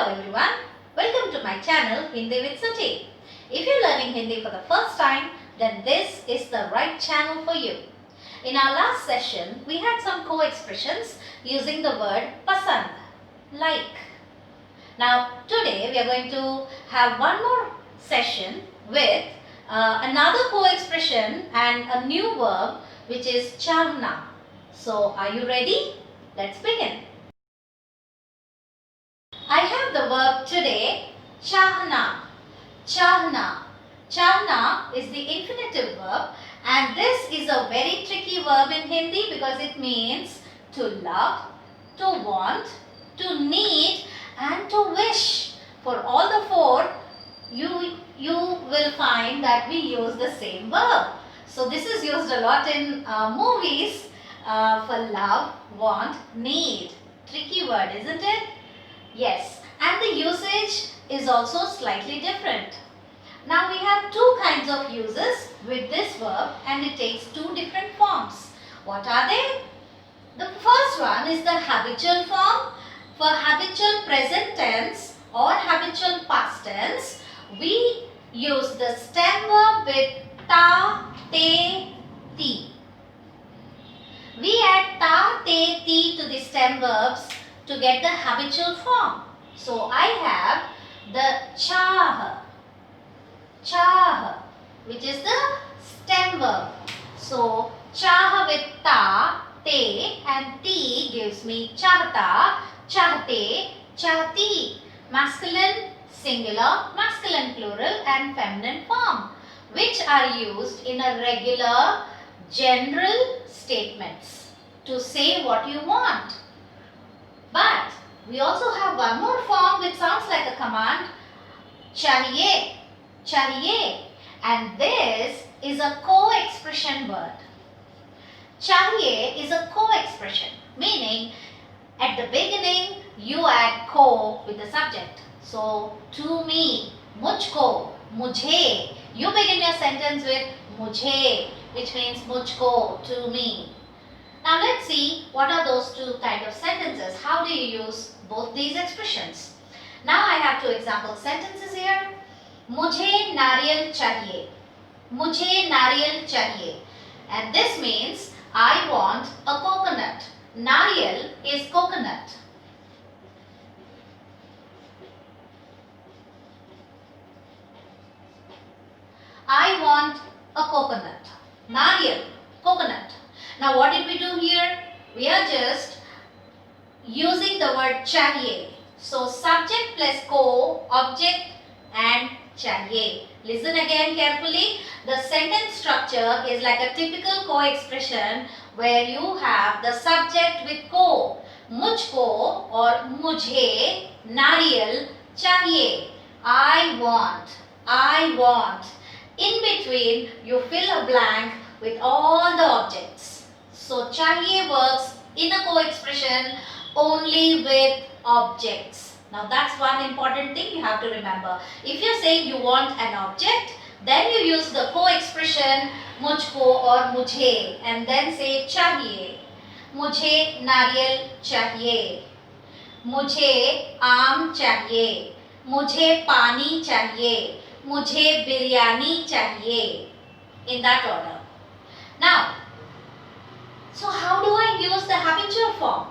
everyone, welcome to my channel Hindi with Sachi. If you're learning Hindi for the first time, then this is the right channel for you. In our last session, we had some co-expressions using the word pasand, like. Now today we are going to have one more session with another co-expression and a new verb which is chahna. So are you ready? Let's begin. I have the verb today, chahna. Chahna. Chahna is the infinitive verb, and this is a very tricky verb in Hindi because it means to love, to want, to need and to wish. For all the four, you will find that we use the same verb. So this is used a lot in movies for love, want, need. Tricky word, isn't it? Yes, and the usage is also slightly different. Now we have two kinds of uses with this verb and it takes two different forms. What are they? The first one is the habitual form. For habitual present tense or habitual past tense, we use the stem verb with ta, te, ti. We add ta, te, ti to the stem verbs to get the habitual form. So I have the chah, which is the stem verb. So chah with ta, te and ti gives me chahta, chahte, chahti. Masculine singular, masculine plural and feminine form, which are used in a regular general statements to say what you want. But we also have one more form which sounds like a command, chahiye, chahiye, and this is a co-expression word. Chahiye is a co-expression, meaning at the beginning you add ko with the subject. So to me, mujhko, mujhe. You begin your sentence with mujhe, which means mujhko, to me. Now let's see what are those two kind of sentences. How do you use both these expressions? Now I have two example sentences here. Mujhe nariyal chahiye. Mujhe nariyal chahiye. And this means I want a coconut. Nariyal is coconut. I want a coconut. Nariyal, coconut. Now what did we do here? We are just using the word chahiye. So subject plus ko, object and chahiye. Listen again carefully. The sentence structure is like a typical co-expression where you have the subject with ko. Mujhko or mujhe, nariyal, chahiye. I want, I want. In between, you fill a blank with all the objects. So chahiye works in a co-expression only with objects. Now that's one important thing you have to remember. If you're saying you want an object, then you use the co-expression mujhko or mujhe and then say chahiye. Mujhe nariyal chahiye. Mujhe aam chahiye. Mujhe pani chahiye. Mujhe biryani chahiye. In that order. Now, so how do I use the habitual form?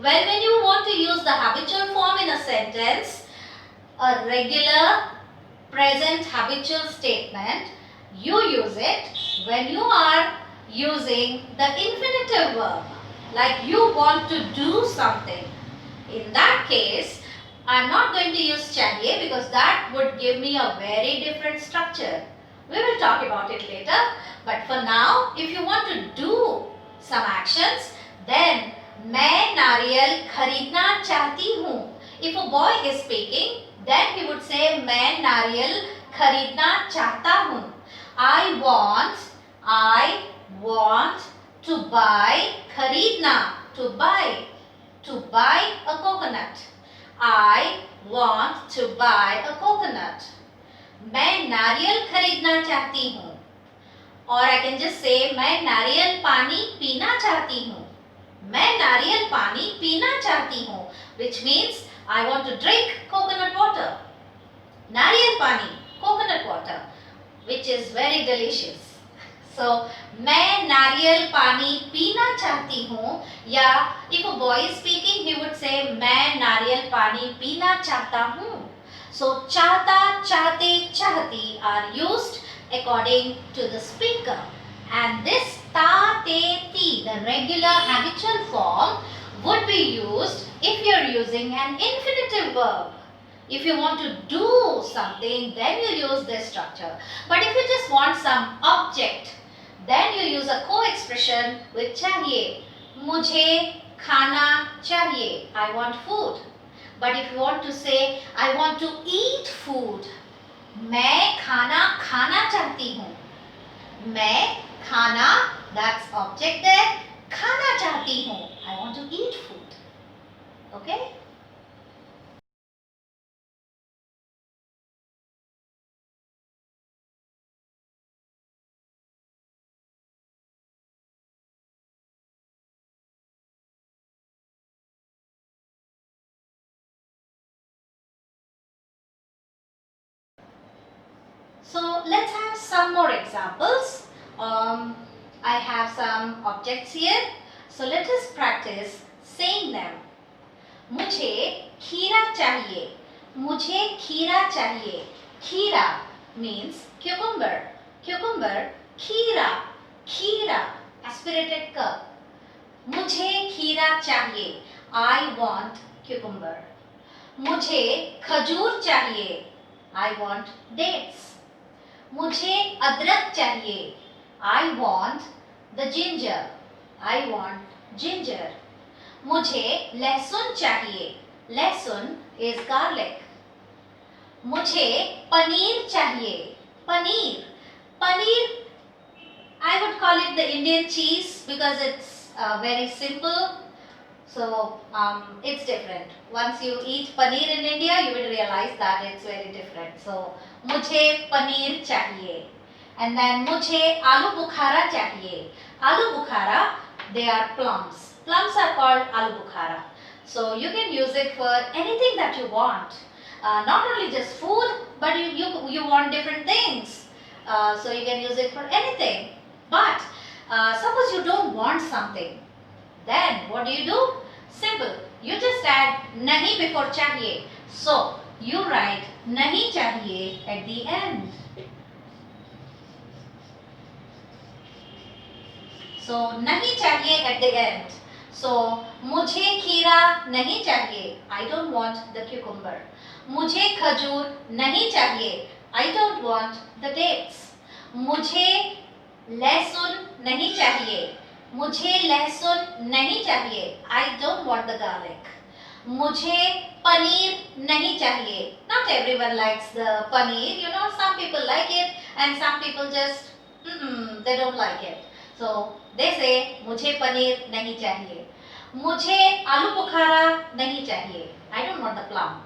Well, when you want to use the habitual form in a sentence, a regular present habitual statement, you use it when you are using the infinitive verb. Like you want to do something. In that case, I am not going to use chahiye because that would give me a very different structure. We will talk about it later. But for now, if you want to do some actions, then मैं नारियल खरीदना चाहती हूँ. If a boy is speaking, then he would say मैं नारियल खरीदना चाहता हूँ. I want to buy, खरीदना, to buy a coconut. I want to buy a coconut. मैं नारियल खरीदना चाहती हूँ. Or I can just say मैं नारियल पानी पीना चाहती हूँ. मैं नारियल पानी पीना चाहती हूँ, which means I want to drink coconut water. Nariyal pani, coconut water, which is very delicious. So, मैं नारियल पानी पीना चाहती हूँ, या if a boy is speaking, he would say मैं नारियल पानी पीना चाहता हूँ. So, चाहता, चाहते, चाहती are used according to the speaker. And this ta, te, ti, the regular habitual form, would be used if you are using an infinitive verb. If you want to do something, then you use this structure. But if you just want some object, then you use a co-expression with chahiye. Mujhe khana chahiye. I want food. But if you want to say, I want to eat food, मैं खाना खाना चाहती हूँ. मैं खाना, that's object there. खाना चाहती हूँ. I want to eat food. Okay? So let's have some more examples. I have some objects here. So let us practice saying them. मुझे खीरा चाहिए. मुझे खीरा चाहिए. खीरा means cucumber. Cucumber, खीरा. खीरा, aspirated curb. मुझे खीरा चाहिए. I want cucumber. मुझे खजूर चाहिए. I want dates. मुझे अदरक चाहिए. I want the ginger. I want ginger. मुझे लहसुन चाहिए. लहसुन is garlic. मुझे पनीर चाहिए. Paneer. Paneer, I would call it the Indian cheese because it's very simple. So it's different. Once you eat paneer in India, you will realize that it's very different. So मुझे पनीर चाहिए. And then मुझे आलू बुखारा चाहिए. आलू बुखारा, they are plums. Plums are called aloo bukhara. So you can use it for anything that you want. Not only just food, but you want different things. So you can use it for anything. But suppose you don't want something, then what do? Simple. You just add nahi before chahiye. So you write nahi chahiye at the end. So nahi chahiye at the end. So मुझे खीरा नहीं चाहिए. I don't want the cucumber. मुझे खजूर नहीं चाहिए. I don't want the dates. मुझे लहसुन नहीं चाहिए. मुझे लहसुन नहीं चाहिए. I don't want the garlic. मुझे पनीर नहीं चाहिए. Not everyone likes the paneer. You know, some people like it and some people just they don't like it. So they say मुझे पनीर नहीं चाहिए. मुझे आलू बुखारा नहीं चाहिए. I don't want the plum.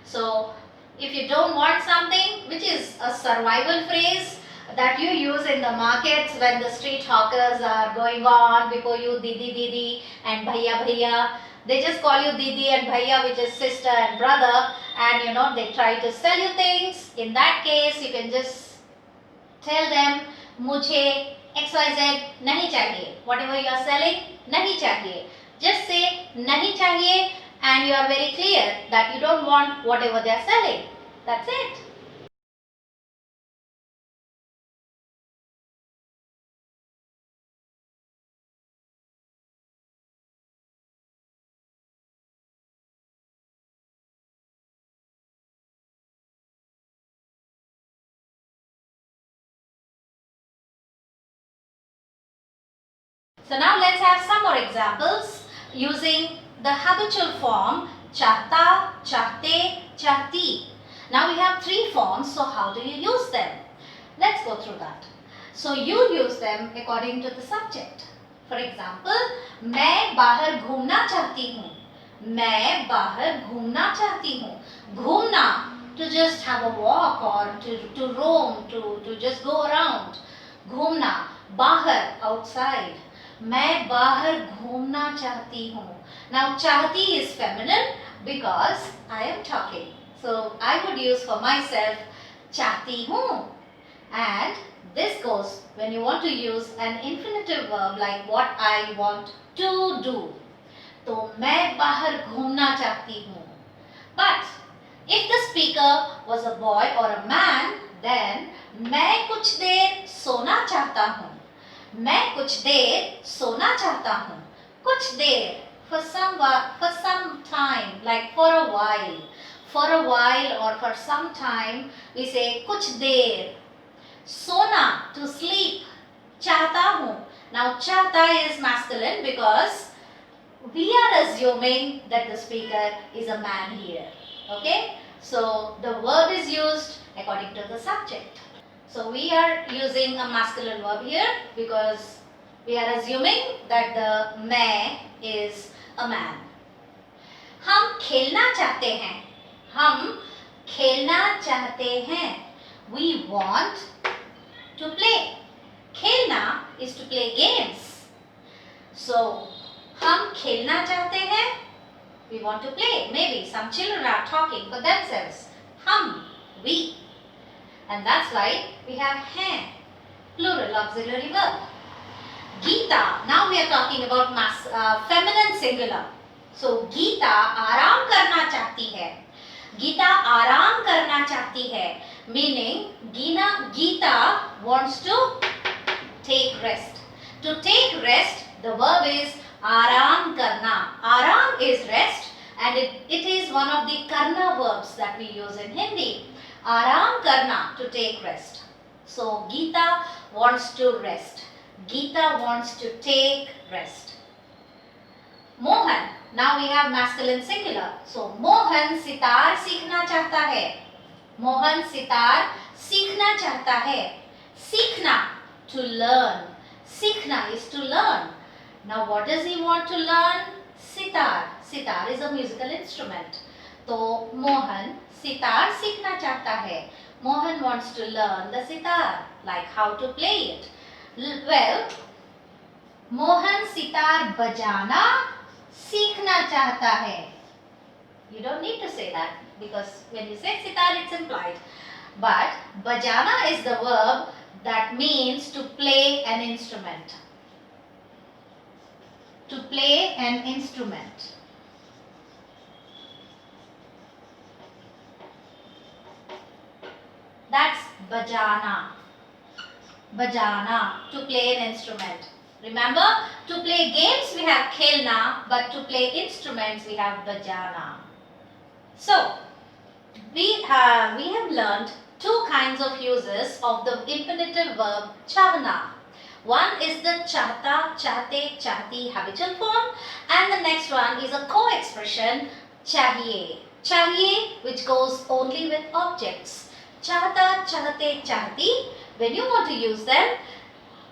So if you don't want something, which is a survival phrase that you use in the markets when the street hawkers are going on before you, didi didi and bhaiya bhaiya. They just call you didi and bhaiya, which is sister and brother, and you know they try to sell you things. In that case, you can just tell them मुझे XYZ नहीं चाहिए. Whatever you are selling, नहीं चाहिए. Just say नहीं चाहिए and you are very clear that you don't want whatever they are selling. That's it. So now let's have some more examples using the habitual form चाहता, चाहते, चाहती. Now we have three forms, so how do you use them? Let's go through that. So you use them according to the subject. For example, मैं बाहर घूमना चाहती हूँ. मैं बाहर घूमना चाहती हूँ. घूमना, to just have a walk or to roam, to just go around. घूमना, बाहर, outside. मैं बाहर घूमना चाहती हूँ. Now चाहती is feminine, because I am talking. So I would use for myself चाहती हूँ. And this goes when you want to use an infinitive verb like what I want to do. तो मैं बाहर घूमना चाहती हूँ. But if the speaker was a boy or a man, then मैं कुछ देर सोना चाहता हूँ. मैं कुछ देर सोना चाहता हूँ. कुछ देर for some time, like for a while. For a while or for some time, we say कुछ देर. सोना, to sleep. चाहता हूँ. Now चाहता is masculine because we are assuming that the speaker is a man here. Okay? So the verb is used according to the subject. So we are using a masculine verb here because we are assuming that the मैं is a man. हम खेलना चाहते हैं. हम खेलना चाहते हैं. We want to play. खेलना is to play games. So हम खेलना चाहते हैं. We want to play. Maybe some children are talking for themselves. हम, we. And that's why we have हैं, plural auxiliary verb. Geeta. Now we are talking about feminine singular. So Geeta आराम करना चाहती है. Geeta आराम करना चाहती है. Meaning Geeta wants to take rest. To take rest, the verb is आराम करना. आराम is rest and it is one of the karna verbs that we use in Hindi. आराम करना, to take rest. So Geeta wants to rest. Geeta wants to take rest. Mohan. Now we have masculine singular. So Mohan sitar सीखना चाहता है. Mohan sitar सीखना चाहता है. सीखना, to learn. सीखना is to learn. Now what does he want to learn? Sitar. Sitar is a musical instrument. तो मोहन सितार सीखना चाहता है. Mohan wants to learn the sitar, like how to play it. Well, Mohan sitar बजाना सीखना चाहता है. You don't need to say that because when you say sitar, it's implied. But bajana is the verb that means to play an instrument. To play an instrument. That's bajana. Bajana, to play an instrument. Remember, to play games we have khelna, but to play instruments we have bajana. So, we have learned two kinds of uses of the infinitive verb chahna. One is the chahta, chahte, chahti habitual form, and the next one is a co-expression chahiye. Chahiye, which goes only with objects. Chahta, chahte, chahti, when you want to use them,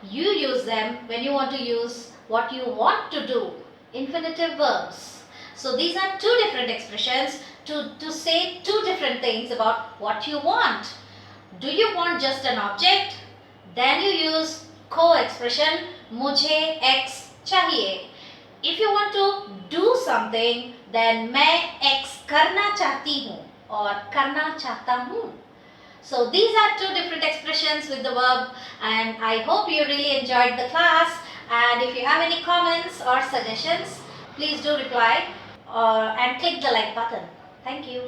you use them when you want to use what you want to do, infinitive verbs. So these are two different expressions to say two different things about what you want. Do you want just an object? Then you use co-expression मुझे X चाहिए. If you want to do something, then मैं X करना चाहती हूँ और करना चाहता हूँ. So these are two different expressions with the verb, and I hope you really enjoyed the class. And if you have any comments or suggestions, please do reply and click the like button. Thank you.